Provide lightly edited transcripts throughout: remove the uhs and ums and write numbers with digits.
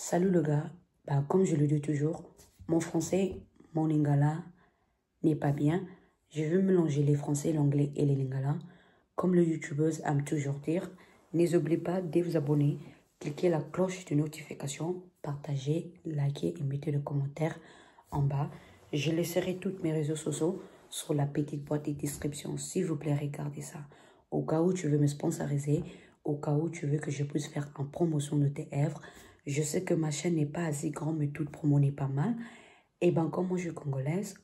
Salut le gars, comme je le dis toujours, mon français, mon lingala n'est pas bien. Je veux mélanger les français, l'anglais et les lingala. Comme le youtubeuse aime toujours dire, n'oubliez pas de vous abonner, cliquez la cloche de notification, partagez, likez et mettez le commentaire en bas. Je laisserai toutes mes réseaux sociaux sur la petite boîte de description. S'il vous plaît, regardez ça. Au cas où tu veux me sponsoriser, au cas où tu veux que je puisse faire en promotion de tes œuvres. Je sais que ma chaîne n'est pas assez grande, mais toute promo n'est pas mal. Et comme moi je suis congolaise,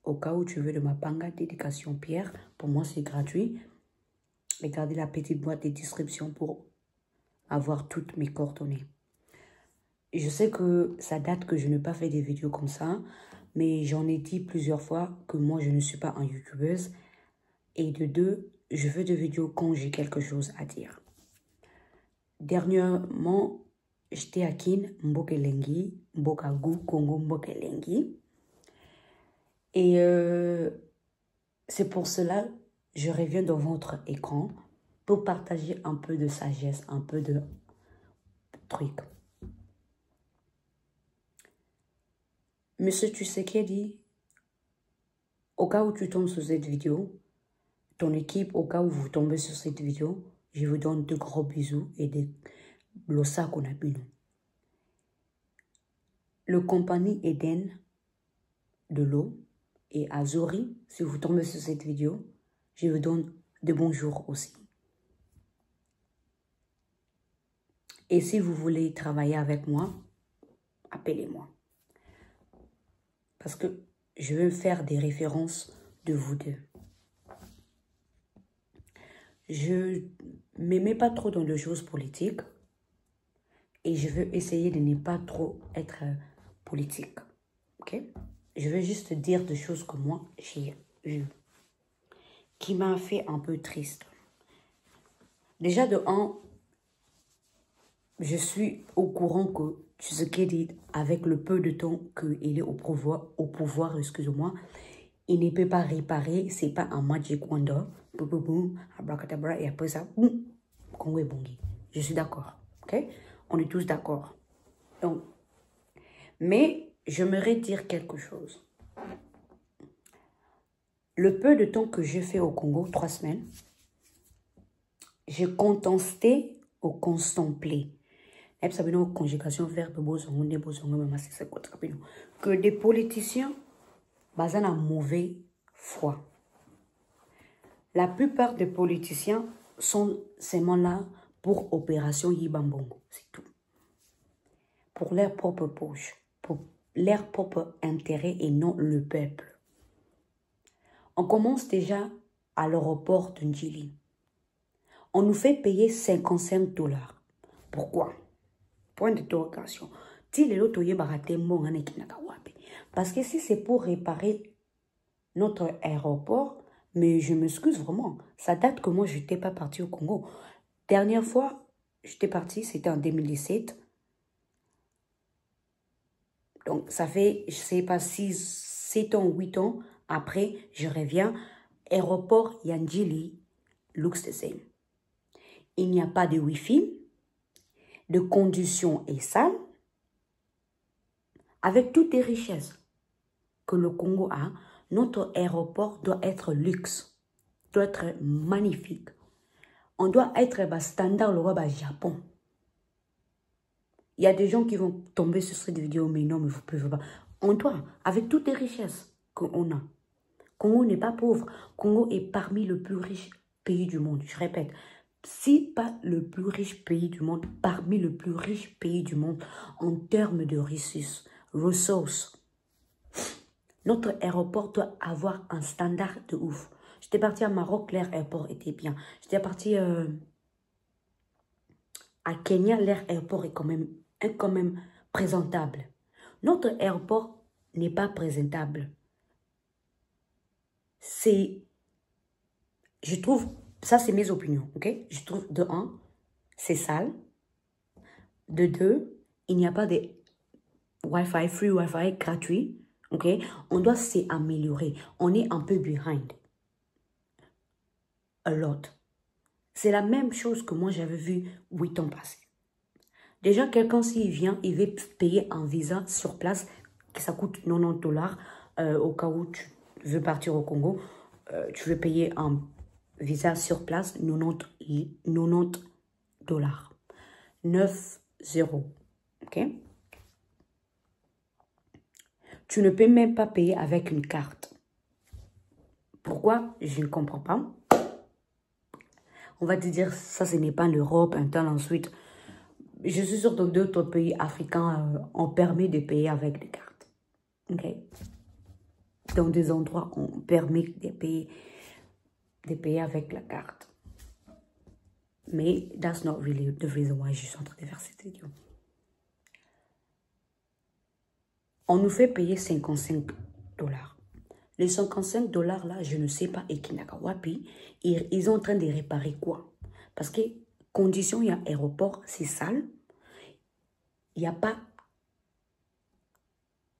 au cas où tu veux de ma panga dédication Pierre, pour moi c'est gratuit. Regardez la petite boîte de description pour avoir toutes mes coordonnées. Je sais que ça date que je n'ai pas fait des vidéos comme ça, mais j'en ai dit plusieurs fois que moi je ne suis pas une youtubeuse. Et de deux, je fais des vidéos quand j'ai quelque chose à dire. Dernièrement, j'étais à Kin, Mbokelengi, Mbokagu, Congo, Mbokelengi. Et c'est pour cela que je reviens dans votre écran pour partager un peu de sagesse, un peu de trucs. Monsieur Tshisekedi, au cas où tu tombes sur cette vidéo, ton équipe, au cas où vous tombez sur cette vidéo, je vous donne de gros bisous et de blossa qu'on a bu. Le compagnie Eden de l'eau et Azuri, si vous tombez sur cette vidéo, je vous donne de bonjours aussi. Et si vous voulez travailler avec moi, appelez-moi. Parce que je veux faire des références de vous deux. Je ne m'aimais pas trop dans les choses politiques. Et je veux essayer de ne pas trop être politique. Ok? Je veux juste dire des choses que moi, j'ai vues. Qui m'a fait un peu triste. Déjà de un, je suis au courant que Tshisekedi, avec le peu de temps qu'il est au pouvoir, excusez-moi, il ne peut pas réparer, c'est pas un magic wonder. Boum, boum, boum, abracadabra, et après ça, boum, Congo est bongi. Je suis d'accord, ok? On est tous d'accord. Donc, mais j'aimerais dire quelque chose. Le peu de temps que j'ai fait au Congo, 3 semaines, j'ai contenté ou contemplé. Conjugation verbe que des politiciens basés en mauvais foi. La plupart des politiciens sont seulement là pour opération Yibambongo, c'est tout. Pour leur propre poche, pour leur propre intérêt et non le peuple. On commence déjà à l'aéroport de Ndjili. On nous fait payer 55 $. Pourquoi? Point d'interrogation. Parce que si c'est pour réparer notre aéroport, mais je m'excuse vraiment, ça date que moi je n'étais pas partie au Congo. Dernière fois, j'étais partie, c'était en 2017. Donc ça fait, je ne sais pas, 7 ans, 8 ans. Après, je reviens. Aéroport Yandjili looks the same. Il n'y a pas de Wi-Fi, de conditions et sales, avec toutes les richesses que le Congo a. Notre aéroport doit être luxe, doit être magnifique. On doit être standard le Japon. Il y a des gens qui vont tomber sur cette vidéo, mais non, mais vous ne pouvez pas. On doit, avec toutes les richesses qu'on a. Congo n'est pas pauvre. Congo est parmi les plus riches pays du monde. Je répète, si pas le plus riche pays du monde, parmi les plus riches pays du monde en termes de ressources. Notre aéroport doit avoir un standard de ouf. J'étais partie à Maroc, l'aéroport était bien. J'étais partie à Kenya, l'aéroport est quand même présentable. Notre aéroport n'est pas présentable. Je trouve, ça c'est mes opinions, ok? Je trouve, de un, c'est sale. De deux, il n'y a pas de Wi-Fi, free Wi-Fi gratuit, ok? On doit s'améliorer. On est un peu behind. A lot. C'est la même chose que moi j'avais vu 8 ans passés. Déjà, quelqu'un, s'il vient, il veut payer un visa sur place, que ça coûte 90 dollars, au cas où tu veux partir au Congo. Tu veux payer un visa sur place, 90 dollars. 9 0. OK? Tu ne peux même pas payer avec une carte. Pourquoi? Je ne comprends pas. On va te dire, ça, ce n'est pas l'Europe, un tel ensuite. Je suis sûre que d'autres pays africains ont permis de payer avec des cartes. OK? Dans des endroits, on permet de payer avec la carte. Mais that's not really the reason why je suis en train de faire cette vidéo. On nous fait payer 55 dollars. Les 55 dollars là, je ne sais pas, et Kinakawapi, ils sont en train de réparer quoi? Parce que condition, il y a aéroport, c'est sale. Il n'y a pas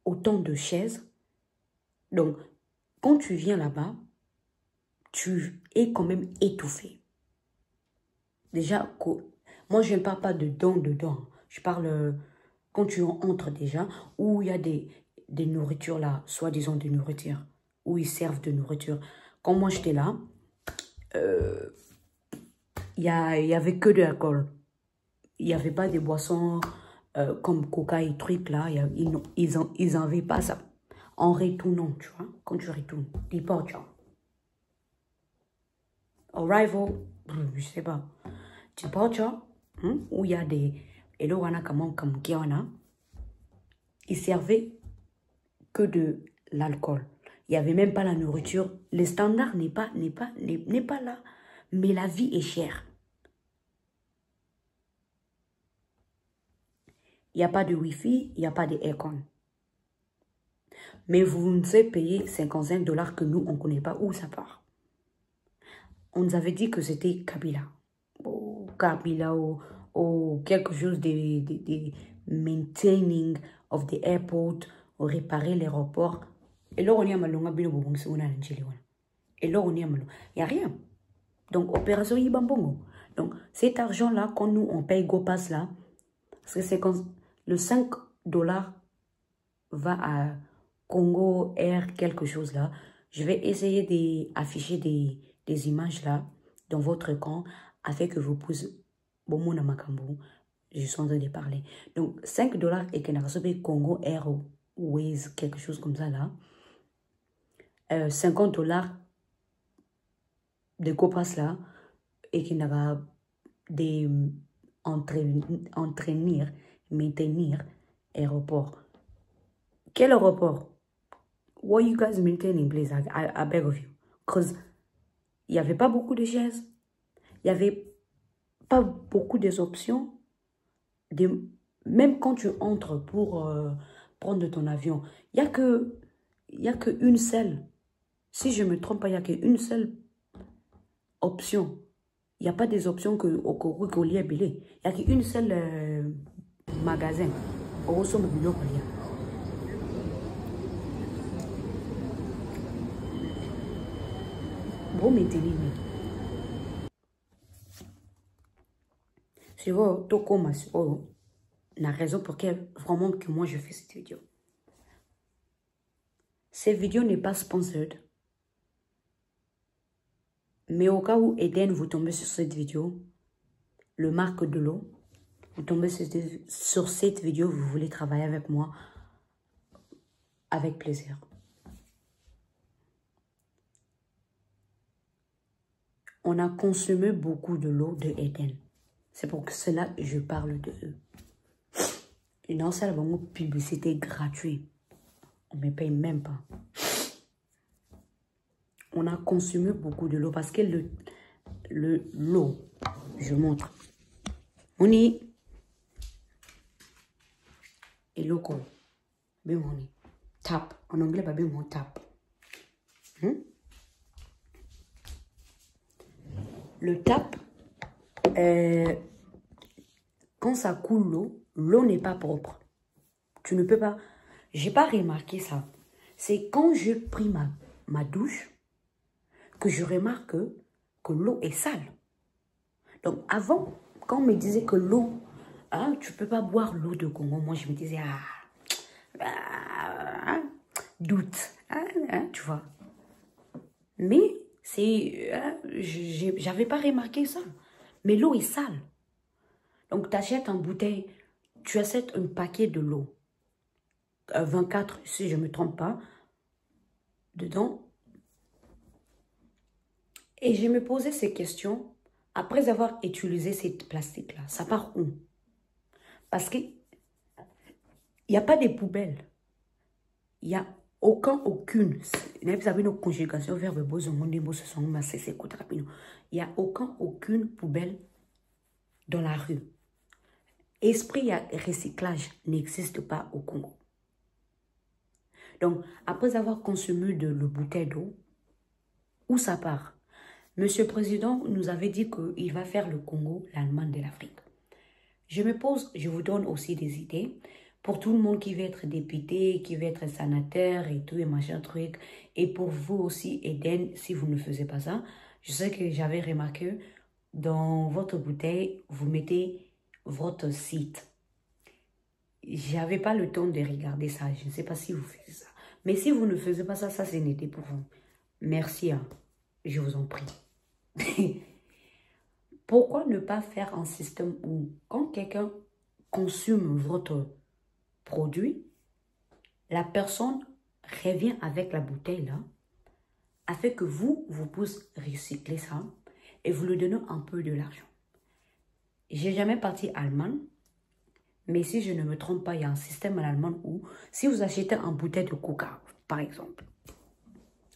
autant de chaises. Donc, quand tu viens là-bas, tu es quand même étouffé. Déjà, moi, je ne parle pas de dedans. Je parle quand tu entres déjà, où il y a des nourritures là, soi-disant des nourritures, où ils servent de nourriture. Quand moi, j'étais là, il y avait que de l'alcool. Il n'y avait pas des boissons comme coca et trucs là. Ils n'avaient pas ça. En retournant, tu vois, quand tu retournes, departure. Arrival, je sais pas. Departure, où il y a des... Et là, on a comme Kiana. Ils servaient que de l'alcool. Il n'y avait même pas la nourriture. Le standard n'est pas là. Mais la vie est chère. Il n'y a pas de Wi-Fi, il n'y a pas de aircon. Mais vous nous faites payer 55 dollars que nous, on ne connaît pas où ça part. On nous avait dit que c'était Kabila. Kabila ou quelque chose de maintaining of the airport, ou réparer l'aéroport. Et là, on y a malonga bilo bobong si on a l'angeli. Et là, on y a malonga. Il n'y a rien. Donc, opération Yibambongo. Donc, cet argent-là, quand nous, on paye GoPass là, parce que c'est quand le 5 dollars va à Congo Air, quelque chose là. Je vais essayer d'afficher des images là dans votre camp afin que vous puissiez. Bon, mon amakambo, je suis en train de parler. Donc, 5 dollars et qu'on a reçu Congo Airways, quelque chose comme ça là. 50 dollars de copas là et qu'on a des maintenir aéroport. Quel aéroport? What you guys maintaining, please? I beg of you. Because il n'y avait pas beaucoup de chaises. Il n'y avait pas beaucoup d'options. Même quand tu entres pour prendre ton avion, il n'y a que une seule. Si je ne me trompe pas, il n'y a qu'une seule option. Il n'y a pas des options au lieu de il n'y a qu'une seule magasin. Au bon, mais c'est la raison pour laquelle vraiment que moi je fais cette vidéo. Cette vidéo n'est pas sponsored. Mais au cas où Eden vous tombez sur cette vidéo, le marque de l'eau, vous tombez sur cette vidéo, vous voulez travailler avec moi, avec plaisir. On a consommé beaucoup de l'eau de Eden. C'est pour cela que je parle de eux. Et non, c'est la publicité gratuite. On ne me paye même pas. On a consommé beaucoup de l'eau parce que l'eau, je montre. On y et l'eau quoi? Ben on y tap. En anglais, pas ben on tap. Le tap, quand ça coule l'eau n'est pas propre. Tu ne peux pas. J'ai pas remarqué ça. C'est quand je pris ma douche que je remarque que l'eau est sale. Donc avant, quand on me disait que l'eau hein, tu peux pas boire l'eau de Congo. Moi, je me disais, doute, tu vois. Mais j'avais pas remarqué ça. Mais l'eau est sale. Donc, tu achètes en bouteille, tu achètes un paquet de l'eau. 24, si je ne me trompe pas, dedans. Et je me posais ces questions après avoir utilisé cette plastique-là. Ça part où? Parce qu'il n'y a pas de poubelles. Il n'y a aucune. Il n'y a aucune poubelle dans la rue. Esprit à recyclage n'existe pas au Congo. Donc, après avoir consommé de la bouteille d'eau, où ça part? Monsieur le Président nous avait dit qu'il va faire le Congo l'Allemagne de l'Afrique. Je me pose, je vous donne aussi des idées pour tout le monde qui veut être député, qui veut être sénateur et tout et machin truc. Et pour vous aussi, Eden, si vous ne faisiez pas ça, je sais que j'avais remarqué, dans votre bouteille, vous mettez votre site. J'avais pas le temps de regarder ça. Je ne sais pas si vous faites ça. Mais si vous ne faisiez pas ça, ça c'est n'était pour vous. Merci, hein. Je vous en prie. Pourquoi ne pas faire un système où, quand quelqu'un consomme votre produit, la personne revient avec la bouteille là, afin que vous puissiez recycler ça et vous lui donnez un peu de l'argent. J'ai jamais parti Allemagne, mais si je ne me trompe pas, il y a un système en Allemagne où, si vous achetez une bouteille de coca, par exemple,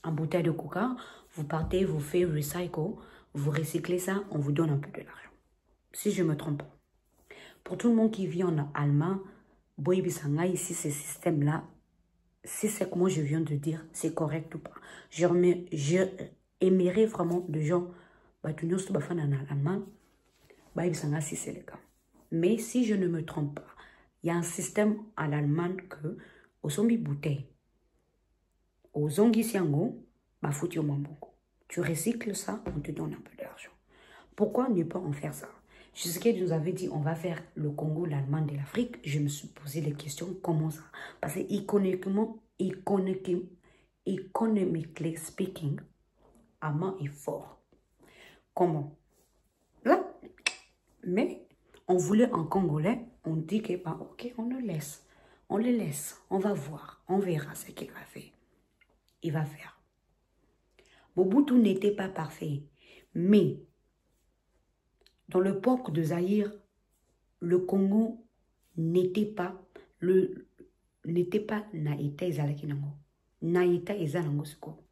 une bouteille de coca, vous partez, vous faites recycle, vous recyclez ça, on vous donne un peu de l'argent. Si je ne me trompe pas. Pour tout le monde qui vit en Allemagne, ici, ce système-là, si c'est comme je viens de dire, c'est correct ou pas. Je aimerais vraiment de gens, en Allemagne, si c'est le cas. Mais si je ne me trompe pas, il y a un système à l'Allemagne que, au sombi bouteille, au zongi siango, foutu au mambongo. Tu recycles ça, on te donne un peu d'argent. Pourquoi ne pas en faire ça? Jusqu'à nous avait dit on va faire le Congo, l'Allemagne de l'Afrique. Je me suis posé les questions, comment ça? Parce que economically speaking, Allemand est fort. Comment? Là, mais on voulait un Congolais, on dit que ok, on le laisse. On le laisse, on va voir, on verra ce qu'il va faire. Il va faire. Mobutu n'était pas parfait, mais dans le port de Zaïre, le Congo n'était pas naïta ezalakinango. Naïta ezalango siko.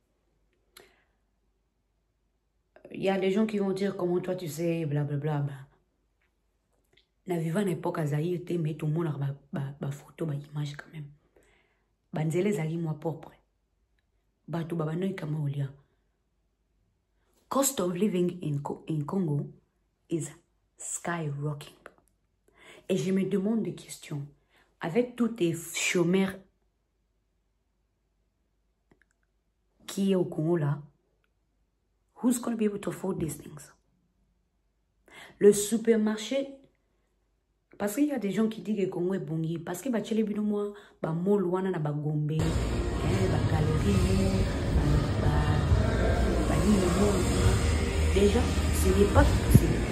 Il y a des gens qui vont dire comment toi tu sais blablabla. Na vivant l'époque à Zaïre, mais tout le monde a ba photo, ba image quand même. Banzele zali moi propre. Batu babanoy kama olia. Cost of living in Congo is skyrocketing. Et je me demande des questions. Avec tous les chômeurs qui est au Congo là, who's going to be able to afford these things? Le supermarché, parce qu'il y a des gens qui disent que le Congo est bongi, parce que les bino moi, mall wana na Gombe, galerie, déjà, ce n'est pas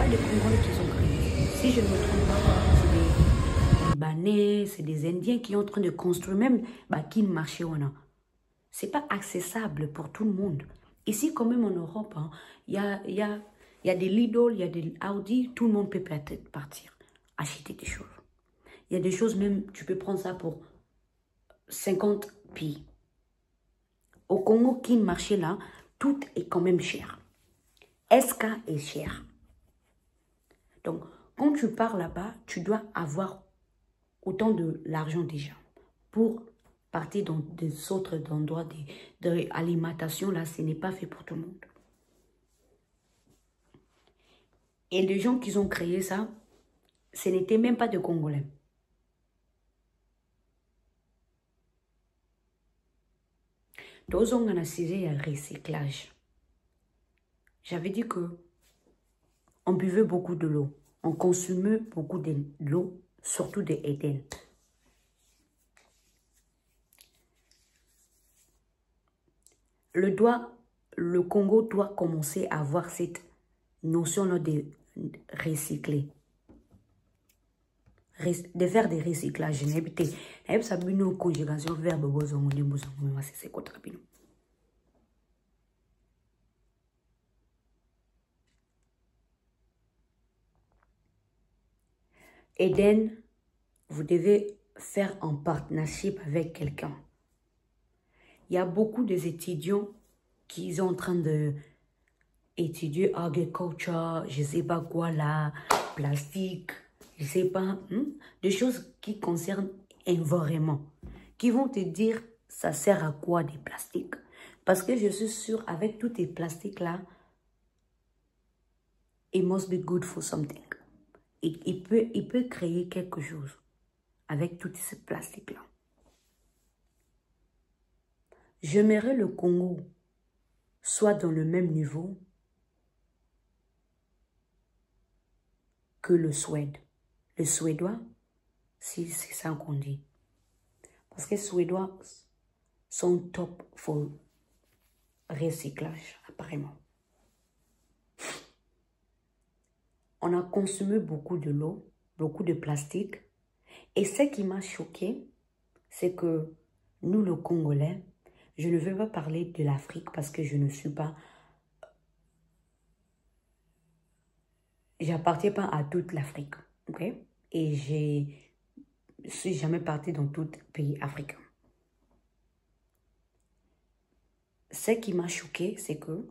les Congolais qui sont créés. Si je ne me trompe pas, c'est des Libanais, c'est des Indiens qui sont en train de construire même qui marché. Ce n'est pas accessible pour tout le monde. Ici, quand même en Europe, il y a des Lidl, il y a des Audi, tout le monde peut peut-être partir, acheter des choses. Il y a des choses même, tu peux prendre ça pour 50 pi. Au Congo, qui marché là, tout est quand même cher. SK est cher. Donc, quand tu pars là-bas, tu dois avoir autant de l'argent déjà pour partir dans des autres endroits de alimentation. Là, ce n'est pas fait pour tout le monde. Et les gens qui ont créé ça, ce n'était même pas de Congolais. Dans un sujet à recyclage. J'avais dit que on buvait beaucoup de l'eau. On consomme beaucoup de l'eau, surtout de Eden. Le Congo doit commencer à avoir cette notion-là de recycler. De faire des recyclages. C'est une conjugation verbe. C'est quoi rapidement? Eden, vous devez faire en partnership avec quelqu'un. Il y a beaucoup d'étudiants qui sont en train de étudier agriculture, je ne sais pas quoi là, plastique, je ne sais pas, des choses qui concernent l'environnement, qui vont te dire ça sert à quoi des plastiques. Parce que je suis sûre, avec tous ces plastiques-là, it must be good for something. Il peut créer quelque chose avec tous ces plastiques-là. J'aimerais le Congo soit dans le même niveau que le Suède. Le Suédois, si c'est ça qu'on dit. Parce que les Suédois sont top pour recyclage, apparemment. On a consommé beaucoup de l'eau, beaucoup de plastique. Et ce qui m'a choqué, c'est que nous, les Congolais, je ne veux pas parler de l'Afrique parce que je ne suis pas... J'appartiens pas à toute l'Afrique, ok? Et je suis jamais partie dans tout pays africain. Ce qui m'a choqué, c'est que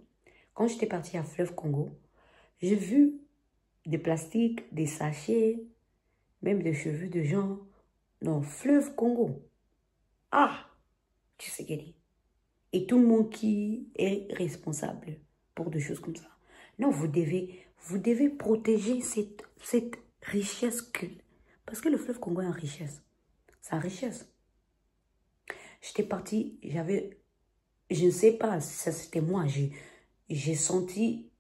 quand j'étais partie à Fleuve Congo, j'ai vu des plastiques, des sachets, même des cheveux de gens dans Fleuve Congo. Ah, tu sais qu'elle dit. Et tout le monde qui est responsable pour des choses comme ça. Non, vous devez protéger cette richesse. Parce que le fleuve Congo est en richesse. C'est en richesse. J'étais partie, je ne sais pas si ça c'était moi, j'ai senti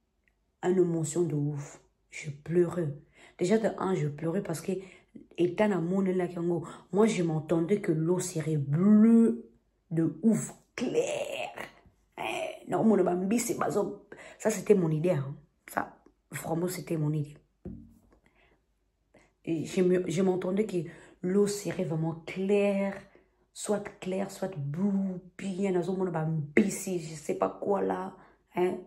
une émotion de ouf. Je pleurais. Déjà de un, je pleurais parce que étant à mon lac, moi je m'entendais que l'eau serait bleue de ouf, claire. Non, mon bambi, c'est pas ça. Ça, c'était mon idée. Hein. Ça, vraiment, c'était mon idée. Et je m'entendais que l'eau serait vraiment claire, soit bleu, bien, dans mon bambi, je sais pas quoi là. Hein.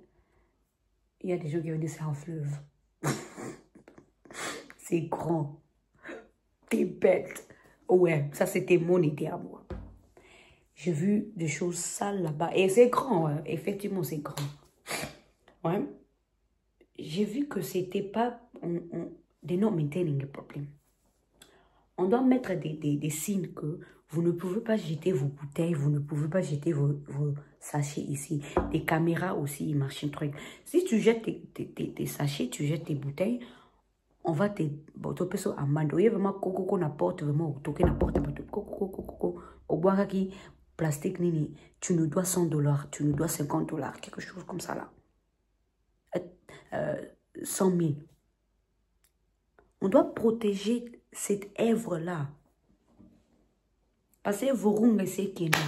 Il y a des gens qui vont dire c'est un fleuve. C'est grand. T'es bête. Ouais, ça, c'était mon idée à moi. J'ai vu des choses sales là-bas. Et c'est grand, hein. Effectivement, c'est grand. Ouais. J'ai vu que c'était pas... They're not maintaining a problem. On doit mettre des signes que vous ne pouvez pas jeter vos bouteilles, vous ne pouvez pas jeter vos sachets ici. Des caméras aussi, ils marchent un truc. Si tu jettes tes sachets, tu jettes tes bouteilles, on va te... amende. Il y a vraiment coco n'apporte vraiment toquer n'apporte coco au bois qui plastique nini, tu nous dois $100, tu nous dois $50, quelque chose comme ça là. 100 000. On doit protéger cette œuvre-là. Parce que vous runge c'est qui est là.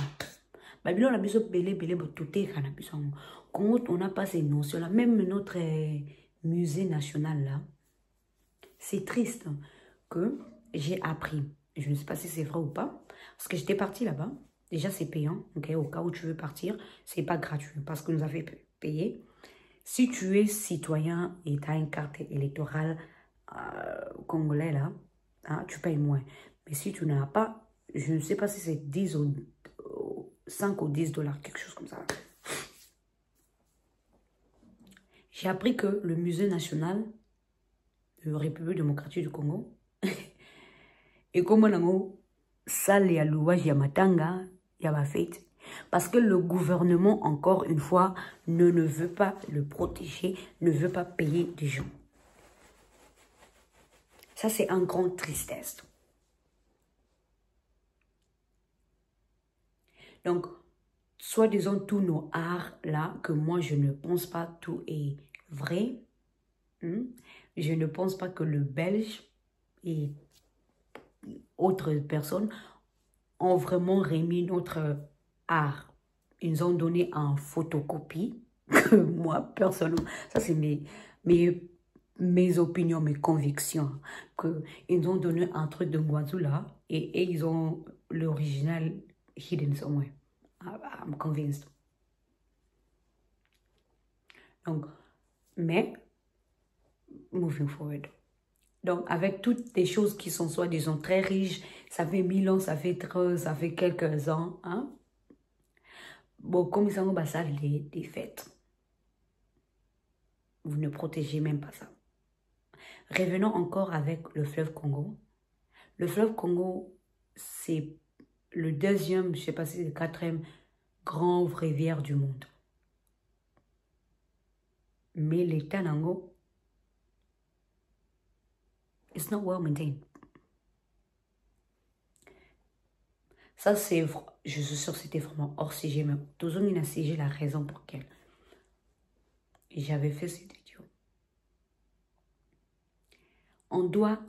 Babylon a besoin de belé, tout est quand on n'a pas ces notions-là, même notre musée national là, c'est triste que j'ai appris. Je ne sais pas si c'est vrai ou pas. Parce que j'étais partie là-bas. Déjà, c'est payant. Okay? Au cas où tu veux partir, c'est pas gratuit. Parce que nous avons payé. Si tu es citoyen et tu as une carte électorale congolais là, hein, tu payes moins. Mais si tu n'as pas, je ne sais pas si c'est 10 ou 5 ou $10, quelque chose comme ça. J'ai appris que le musée national de la République démocratique du Congo et comme on salle ya louage ya matanga ya ba fête parce que le gouvernement encore une fois ne veut pas le protéger, ne veut pas payer des gens. Ça c'est un grand tristesse. Donc soit disons tous nos arts là que moi je ne pense pas tout est vrai. Je ne pense pas que le Belge et autres personnes ont vraiment remis notre art. Ils ont donné en photocopie. Moi, personnellement, ça c'est mes opinions, mes convictions. Ils ont donné un truc de Guazula et ils ont l'original hidden somewhere. I'm convinced. Donc, mais, moving forward. Donc, avec toutes les choses qui sont soi-disant très riches, ça fait 1000 ans, ça fait quelques ans, hein. Bon, comme ça, on va ça les fêtes. Vous ne protégez même pas ça. Revenons encore avec le fleuve Congo. Le fleuve Congo, c'est le deuxième, je ne sais pas si c'est le quatrième, grande rivière du monde. Mais l'état Nango, it's not well maintained. Ça, c'est, je suis sûre que c'était vraiment hors sujet, mais toujours il a sujet la raison pour laquelle j'avais fait cette vidéo. On doit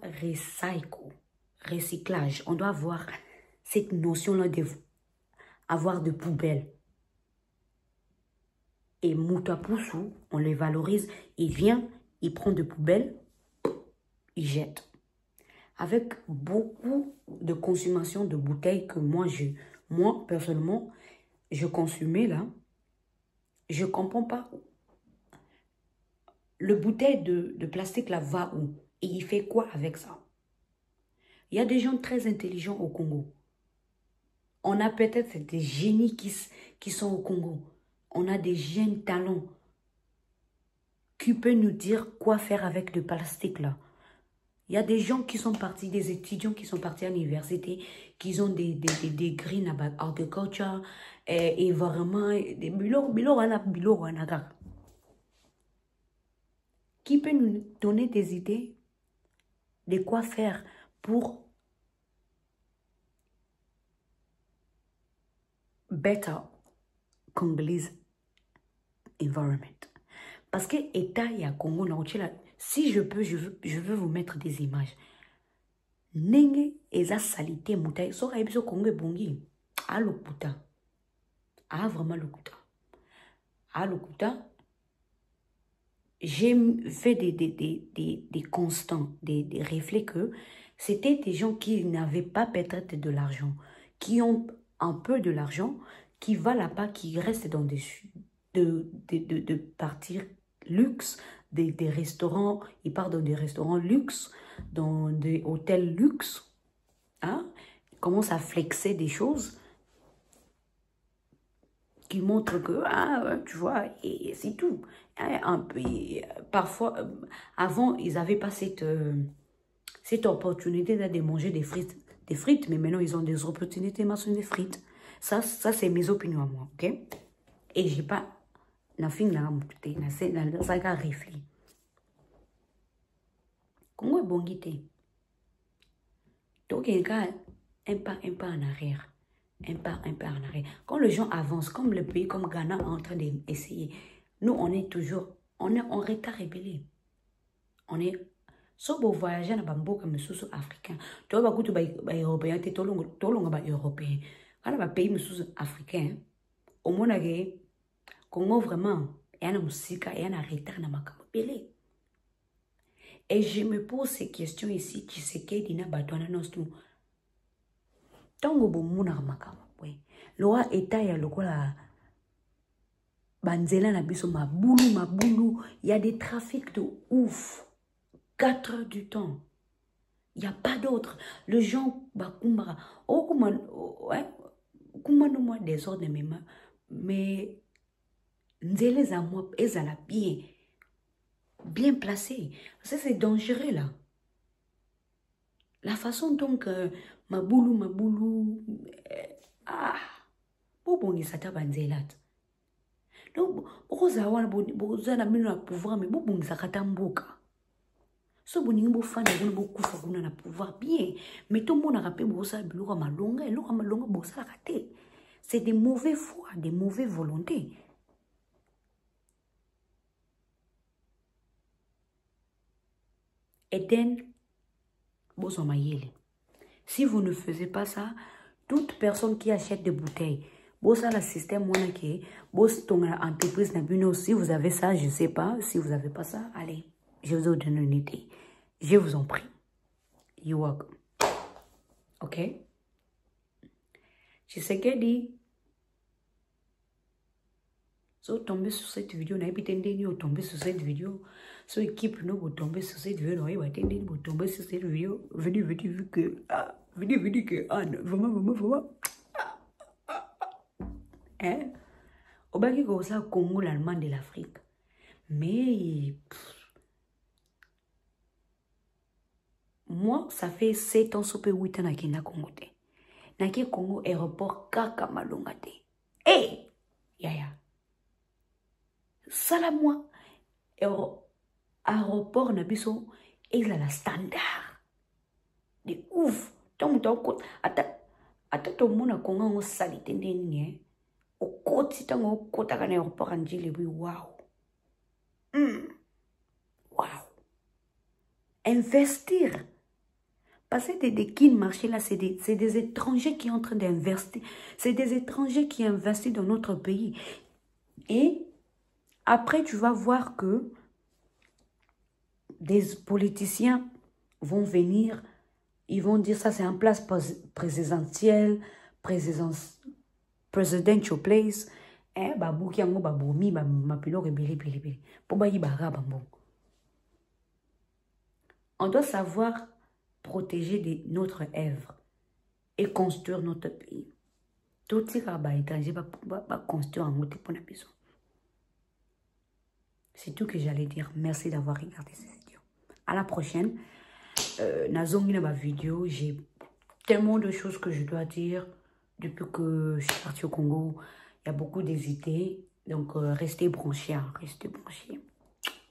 recyclage. On doit avoir cette notion-là d'avoir de poubelles. Et Moutapoussou, on les valorise. Il vient, il prend de poubelles, il jette. Avec beaucoup de consommation de bouteilles que moi, personnellement, je consumais là. Je ne comprends pas. Le bouteille de plastique là va où? Et il fait quoi avec ça? Il y a des gens très intelligents au Congo. On a peut-être des génies qui sont au Congo. On a des jeunes talents qui peuvent nous dire quoi faire avec le plastique là. Il y a des gens qui sont partis, des étudiants qui sont partis à l'université, qui ont des degrés en agriculture, et vraiment, des qui peut nous donner des idées de quoi faire pour better Congolese environment. Parce que l'État et le Congo, si je peux, je veux vous mettre des images. Nenge eza salité moutai. So aibso Congo bongi. A lokuta. A vraiment lokuta. A lokuta. J'ai fait des constants, des réflexes que c'était des gens qui n'avaient pas peut-être de l'argent, qui ont un peu de l'argent, qui va là-bas, qui restent dans de partir luxe, des restaurants, ils partent dans des restaurants luxe, dans des hôtels luxe, hein? Ils commencent à flexer des choses qui montrent que, ah, tu vois, et c'est tout. Un peu, parfois, avant, ils n'avaient pas cette opportunité de manger des frites, mais maintenant, ils ont des opportunités de manger des frites. Ça c'est mes opinions à moi, ok? Et j'ai pas, na fin na mouté, na ça qu'a réfléchi. Comment est bon guité? Donc, il y a un pas en arrière. Un pas en arrière. Quand les gens avancent, comme le pays, comme Ghana, est en train d'essayer, nous, on est toujours, on est en retard rébellé. On est, sauf pour voyager dans Bamboka, mais sous africain. Tu vois, tu vas européen, tu es tout long européen. Quand on pays africain, au moins, Congo vraiment, il y a une musique, il y a un retard dans ma camp. Et je me pose ces questions ici, tu sais qu'il y a des nostru. Tango bomuna makama we. Loa eta ya lokola banzela na biso mabulu, il y a des trafics de ouf. 4 heures du temps. Il n'y a pas d'autre. Le gens bakumbara. Oh comment ouais, comment no moi désordre mes mains. Mais nzele za moi ezala bien placé. Ça c'est dangereux là. La façon donc mabulu bobongi sata banzelat. Donc boza wana boza na mino na pouvoir mais bobongi sakata mboka. So boningi bofana bona bokufa kuna na pouvoir bien mais tout le monde a rappelé boza biloko malonga boza raté. C'est des mauvais foi, des mauvaises volontés. Eden, si vous ne faisiez pas ça, toute personne qui achète des bouteilles, ça le système entreprise, si vous avez ça, je ne sais pas. Si vous n'avez pas ça, allez, je vous donne une idée. Je vous en prie. You welcome. Ok? Je sais qu'elle dit. So tomber sur cette vidéo, n'a pas tomber sur cette vidéo. So équipe nous vous tomber sur cette vidéo, vous tomber sur cette vidéo. Venez que venez que vraiment. Hein? Au bas qui ça Congo l'Allemand de l'Afrique. Mais moi ça fait 7 ans sope 8 ans na Congo te. Na ki Congo aéroport kaka malonga te. Eh yaya. Salamwa aéroport na biso il a la standard de ouf tant ko ata to mona konga ngo salite ndeni o koti tango kota kana aéroport anjile bi wow. Wow. Investir. Parce que des qui marché là, c'est des étrangers qui sont en train d'investir. C'est des étrangers qui investissent dans notre pays. Et après, tu vas voir que des politiciens vont venir, ils vont dire ça, c'est en place présidentielle, presidential place. Babou qui a un baboumi, mapilo rebeli. Pour bayi bara bambou. On doit savoir protéger notre œuvre et construire notre pays. Tout ce qui est étranger va construire un autre pour la maison. C'est tout que j'allais dire. Merci d'avoir regardé cette vidéo. À la prochaine. Nazongi dans ma vidéo, j'ai tellement de choses que je dois dire depuis que je suis partie au Congo. Il y a beaucoup d'hésiter. Donc, restez branchés. Restez branchés.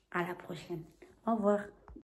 À la prochaine. Au revoir.